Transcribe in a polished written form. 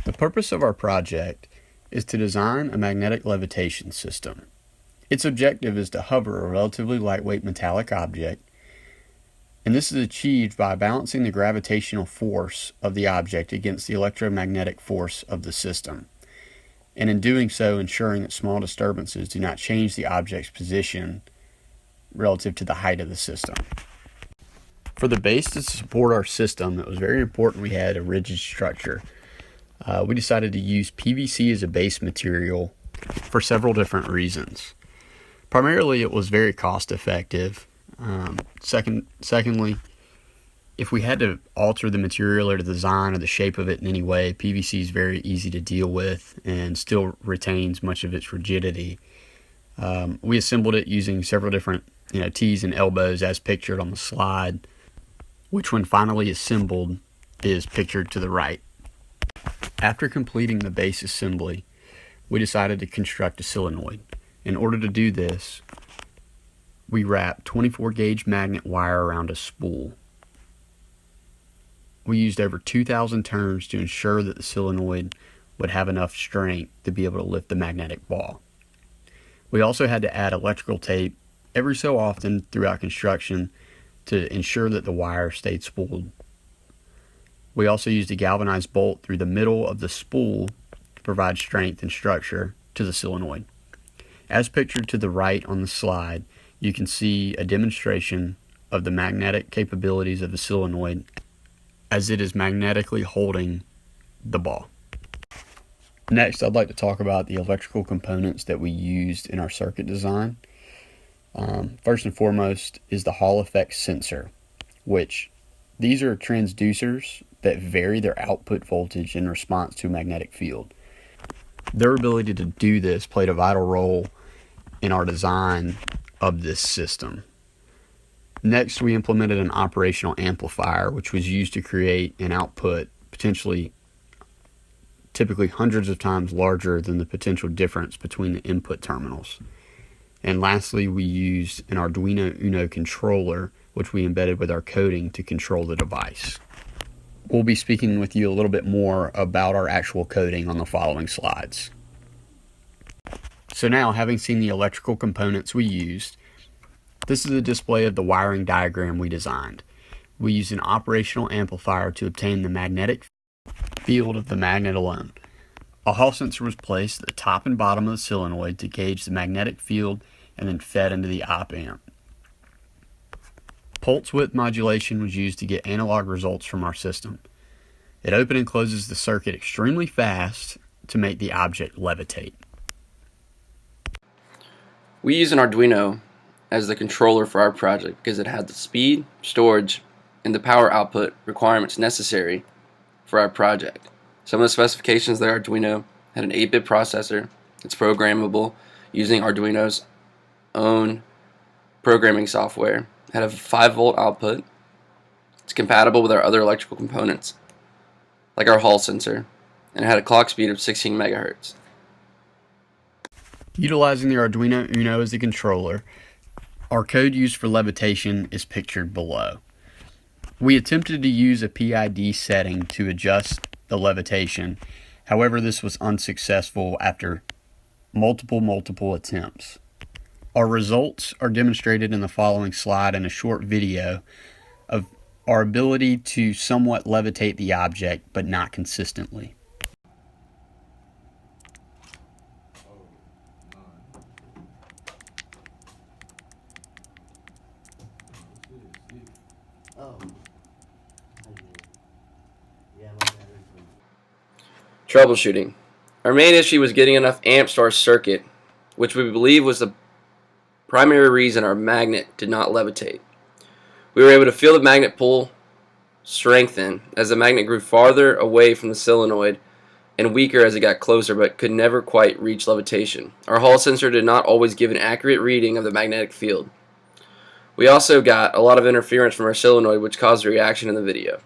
The purpose of our project is to design a magnetic levitation system. Its objective is to hover a relatively lightweight metallic object, and this is achieved by balancing the gravitational force of the object against the electromagnetic force of the system, and in doing so ensuring that small disturbances do not change the object's position relative to the height of the system. For the base to support our system, it was very important we had a rigid structure. We decided to use PVC as a base material for several different reasons. Primarily, it was very cost effective. Secondly, if we had to alter the material or the design or the shape of it in any way, PVC is very easy to deal with and still retains much of its rigidity. We assembled it using several different T's and elbows as pictured on the slide, which when finally assembled is pictured to the right. After completing the base assembly, we decided to construct a solenoid. In order to do this, we wrapped 24 gauge magnet wire around a spool. We used over 2,000 turns to ensure that the solenoid would have enough strength to be able to lift the magnetic ball. We also had to add electrical tape every so often throughout construction to ensure that the wire stayed spooled. We also used a galvanized bolt through the middle of the spool to provide strength and structure to the solenoid. As pictured to the right on the slide, you can see a demonstration of the magnetic capabilities of the solenoid as it is magnetically holding the ball. Next, I'd like to talk about the electrical components that we used in our circuit design. First and foremost is the Hall effect sensor, which these are transducers that vary their output voltage in response to a magnetic field. Their ability to do this played a vital role in our design of this system. Next, we implemented an operational amplifier, which was used to create an output typically hundreds of times larger than the potential difference between the input terminals. And lastly, we used an Arduino Uno controller, which we embedded with our coding to control the device. We'll be speaking with you a little bit more about our actual coding on the following slides. So now, having seen the electrical components we used, this is a display of the wiring diagram we designed. We used an operational amplifier to obtain the magnetic field of the magnet alone. A Hall sensor was placed at the top and bottom of the solenoid to gauge the magnetic field and then fed into the op amp. Pulse width modulation was used to get analog results from our system. It opens and closes the circuit extremely fast to make the object levitate. We use an Arduino as the controller for our project because it had the speed, storage, and the power output requirements necessary for our project. Some of the specifications of the Arduino had an 8-bit processor. It's programmable using Arduino's own programming software. It had a 5-volt output. It's compatible with our other electrical components, like our Hall sensor, and it had a clock speed of 16 megahertz. Utilizing the Arduino Uno as the controller, our code used for levitation is pictured below. We attempted to use a PID setting to adjust the levitation. However, this was unsuccessful after multiple attempts. Our results are demonstrated in the following slide and a short video of our ability to somewhat levitate the object, but not consistently. Troubleshooting. Our main issue was getting enough amps to our circuit, which we believe was the primary reason our magnet did not levitate. We were able to feel the magnet pull strengthen as the magnet grew farther away from the solenoid and weaker as it got closer, but could never quite reach levitation. Our Hall sensor did not always give an accurate reading of the magnetic field. We also got a lot of interference from our solenoid, which caused a reaction in the video.